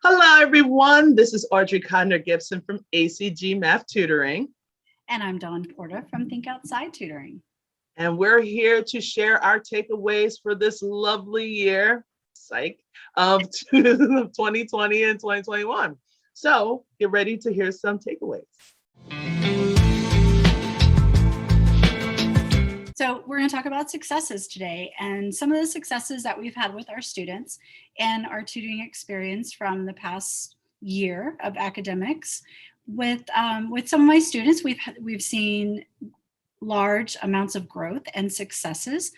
Hello, everyone. This is Audrey Codner-Gibson from ACG Math Tutoring. And I'm Dawn Porta from Think Outside Tutoring. And we're here to share our takeaways for this lovely year, of 2020 and 2021. So get ready to hear some takeaways. So we're going to talk about successes today and some of the successes that we've had with our students and our tutoring experience from the past year of academics. With some of my students, we've seen large amounts of growth and successes.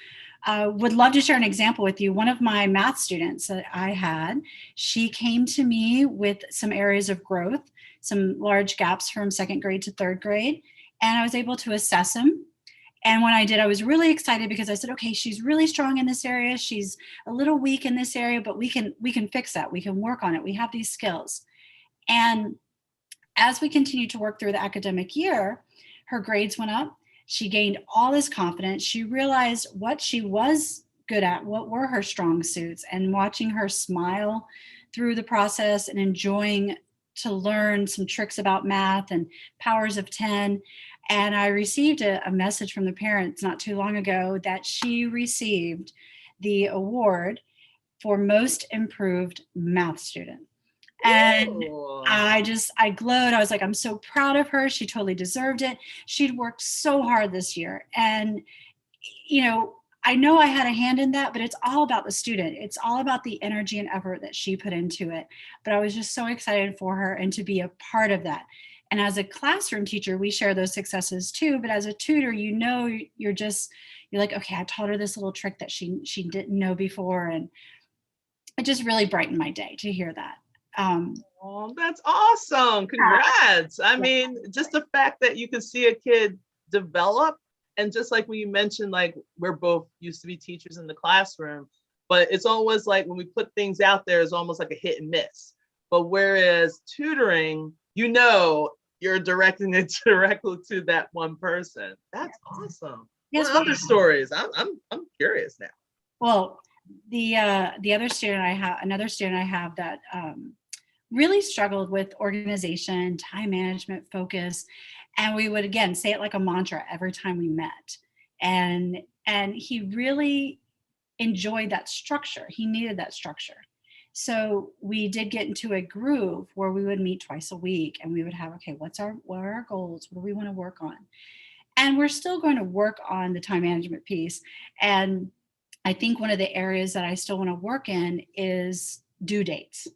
Would love to share an example with you. One of my math students that I had, she came to me with some areas of growth, some large gaps from second grade to third grade, and I was able to assess them. And when I did, I was really excited because I said, okay, she's really strong in this area. She's a little weak in this area, but we can fix that. We can work on it. We have these skills. And as we continued to work through the academic year, her grades went up. She gained all this confidence. She realized what she was good at, what were her strong suits, and watching her smile through the process and enjoying to learn some tricks about math and powers of 10. And I received a message from the parents not too long ago that she received the award for most improved math student. And I glowed. I was like, I'm so proud of her. She totally deserved it. She'd worked so hard this year. And, I know I had a hand in that, but it's all about the student. It's all about the energy and effort that she put into it. But I was just so excited for her and to be a part of that. And as a classroom teacher, we share those successes too. But as a tutor, you're like, okay, I taught her this little trick that she didn't know before. And it just really brightened my day to hear that. Oh, that's awesome. Congrats. I mean, just the fact that you can see a kid develop, and just like when you mentioned, like we're both used to be teachers in the classroom, but it's always like when we put things out there, it's almost like a hit and miss. But whereas tutoring, you're directing it directly to that one person. That's awesome. Yes, what other stories? I'm curious now. Well, the other student I have, another student I have that really struggled with organization, time management, focus, and we would again say it like a mantra every time we met. And he really enjoyed that structure. He needed that structure. So we did get into a groove where we would meet twice a week and we would have, okay, what are our goals? What do we want to work on? And we're still going to work on the time management piece. And I think one of the areas that I still want to work in is due dates.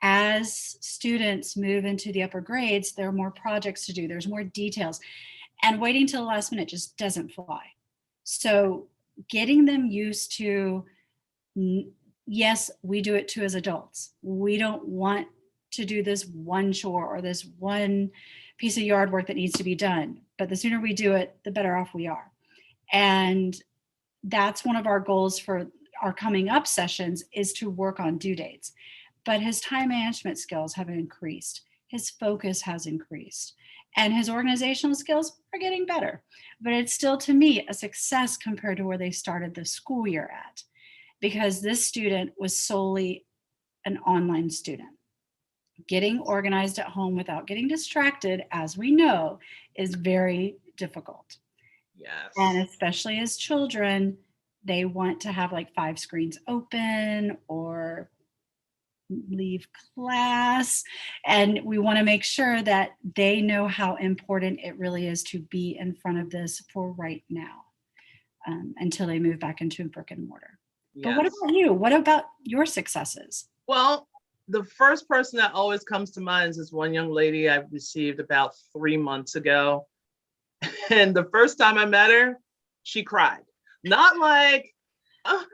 As students move into the upper grades, there are more projects to do, there's more details, and waiting till the last minute just doesn't fly. So getting them used to, yes, we do it too as adults. We don't want to do this one chore or this one piece of yard work that needs to be done, but the sooner we do it, the better off we are. And that's one of our goals for our coming up sessions, is to work on due dates. But his time management skills have increased. His focus has increased. And his organizational skills are getting better. But it's still, to me, a success compared to where they started the school year at, because this student was solely an online student. Getting organized at home without getting distracted, as we know, is very difficult. Yes. And especially as children, they want to have like 5 screens open or leave class. And we want to make sure that they know how important it really is to be in front of this for right now, until they move back into brick and mortar. Yes. But what about you? What about your successes? Well, the first person that always comes to mind is this one young lady I received about 3 months ago. And the first time I met her, she cried. Not like, oh,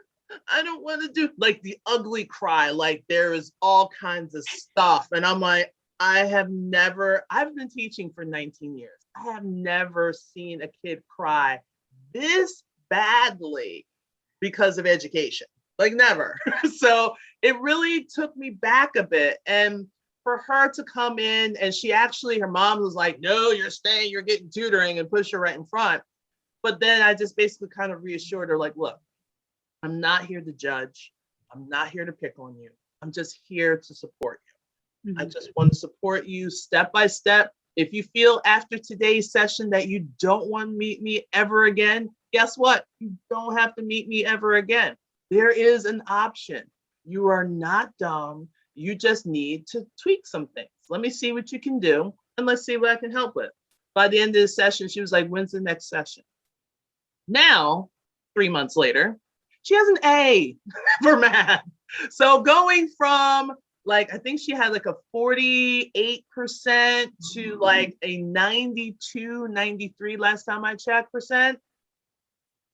I don't want to do, like the ugly cry, like there is all kinds of stuff. And I'm like, I've been teaching for 19 years. I have never seen a kid cry this badly because of education, like never. So it really took me back a bit. And for her to come in, and her mom was like, no, you're staying, you're getting tutoring, and push her right in front. But then I just basically kind of reassured her, like, look, I'm not here to judge. I'm not here to pick on you. I'm just here to support you. I just want to support you step by step. If you feel after today's session that you don't want to meet me ever again, guess what? You don't have to meet me ever again. There is an option. You are not dumb. You just need to tweak some things. Let me see what you can do, and let's see what I can help with. By the end of the session, she was like, when's the next session? Now, 3 months later, she has an A for math. So going from like, I think she had like a 48% to like a 92, 93 last time I checked percent.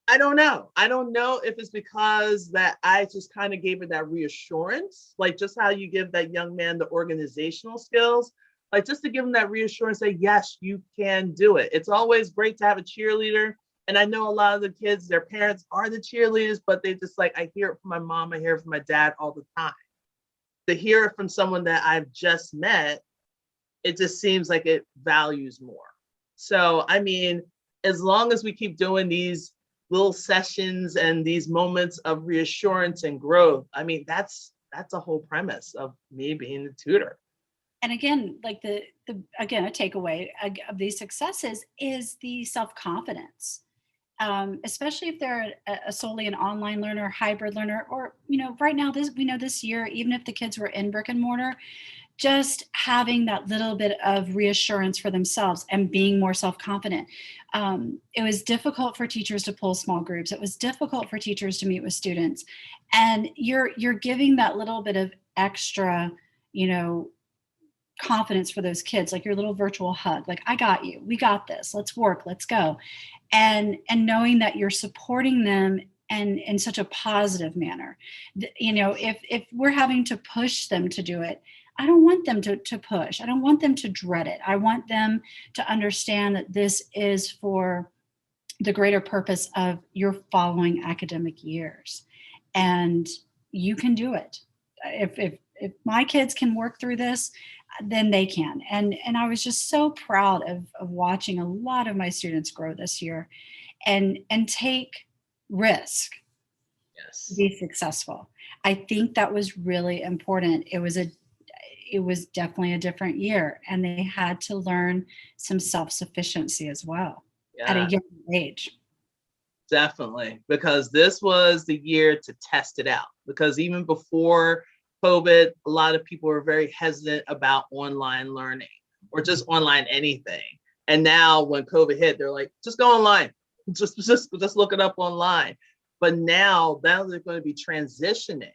I don't know. I don't know if it's because that I just kind of gave her that reassurance, like just how you give that young man the organizational skills, like just to give him that reassurance that yes, you can do it. It's always great to have a cheerleader. And I know a lot of the kids, their parents are the cheerleaders, but they just like, I hear it from my mom, I hear it from my dad all the time. To hear it from someone that I've just met, it just seems like it values more. So, I mean, as long as we keep doing these little sessions and these moments of reassurance and growth, I mean, that's a whole premise of me being the tutor. And again, like again, a takeaway of these successes is the self-confidence. Especially if they're a solely an online learner, hybrid learner, or, you know, right now, we know this year, even if the kids were in brick and mortar, just having that little bit of reassurance for themselves and being more self-confident. It was difficult for teachers to pull small groups. It was difficult for teachers to meet with students. And you're giving that little bit of extra, you know, confidence for those kids, like your little virtual hug, like, I got you, we got this, let's work, let's go. And knowing that you're supporting them and in such a positive manner. You know, if we're having to push them to do it, I don't want them to push. I don't want them to dread it. I want them to understand that this is for the greater purpose of your following academic years. And you can do it. If my kids can work through this, then they can. And I was just so proud of watching a lot of my students grow this year and take risk to Yes. be successful. I think that was really important. It was definitely a different year, and they had to learn some self-sufficiency as well at a Yeah, young age. definitely. Because this was the year to test it out. Because even before COVID, a lot of people were very hesitant about online learning or just online anything. And now when COVID hit, they're like, just go online, just look it up online. But now they're going to be transitioning.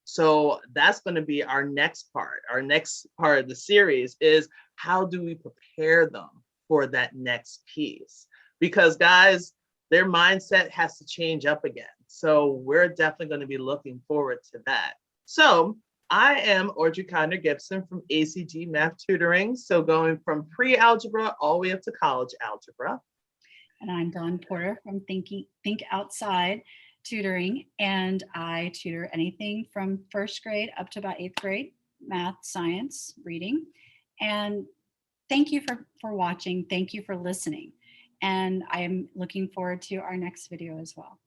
So that's going to be our next part. Our next part of the series is how do we prepare them for that next piece? Because guys, their mindset has to change up again. So we're definitely going to be looking forward to that. So I am Audrey Codner-Gibson from ACG Math Tutoring. So going from pre-algebra all the way up to college algebra. And I'm Dawn Porta from Think Outside Tutoring, and I tutor anything from first grade up to about 8th grade, math, science, reading. And thank you for watching. Thank you for listening. And I am looking forward to our next video as well.